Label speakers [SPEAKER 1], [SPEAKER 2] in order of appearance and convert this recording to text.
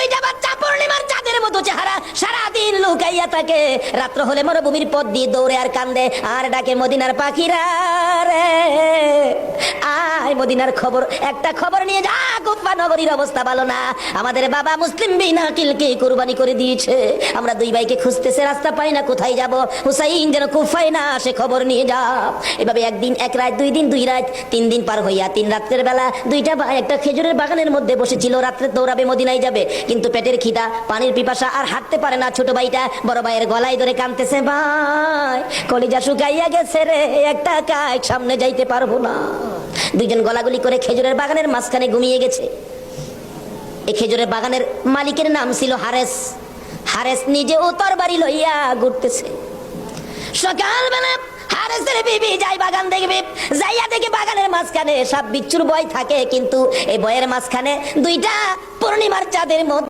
[SPEAKER 1] দুইটা বাচ্চা পূর্ণিমার চাঁদের মতো চেহারা, সারাদিন লুকাইয়া থাকে, রাত্র হলে মরুভূমির পথ দিয়ে দৌড়ে আর কান্দে আর ডাকে মদিনার পাখিরা রে আয় মদিনার খবর, একটা খবর নিয়ে যা, কুফা নগরীর অবস্থা ভালো না, আমাদের বাবা মুসলিম বিন আকিলকে কুরবানি করে দিয়েছে, আমরা দুই ভাইকে খুঁজতেছে, রাস্তা পাই না, কোথায় যাব, হুসাইন যেন কুফায় না আসে, খবর নিয়ে যা। এভাবে একদিন এক রাত, দুই দিন দুই রাত, 3 দিন পার হইয়া 3 রাত্রের বেলা দুইটা ভাই একটা খেজুরের বাগানের মধ্যে বসেছিল, রাত্রে দৌড়াবে মদিনায় যাবে, কিন্তু পেটের খিদা, পানির পিপাসা, আর হাঁটতে পারে না। ছোট ভাইটা বড় ভাইয়ের গলায় ধরে কাঁদতেছে, ভাই কলিজা শুকাইয়া গেছে রে, একটা কাজ সামনে যাইতে পারবো না। দুইজন গলাগুলি করে খেজুরের বাগানের মাঝখানে ঘুমিয়ে গেছে। এই খেজুরের বাগানের মালিকের নাম ছিল হারেস। হারেস নিজে ও তরবারি লইয়া ঘুরতেছে। সকালবেলা হারেসের বিবি যাই বাগান দেখবে, যাইয়া দেখে বাগানের মাঝখানে সাপ বিচ্ছুর ভয় থাকে, কিন্তু এই ভয়ের মাঝখানে দুইটা পূর্ণিমার চাঁদের মধ্যে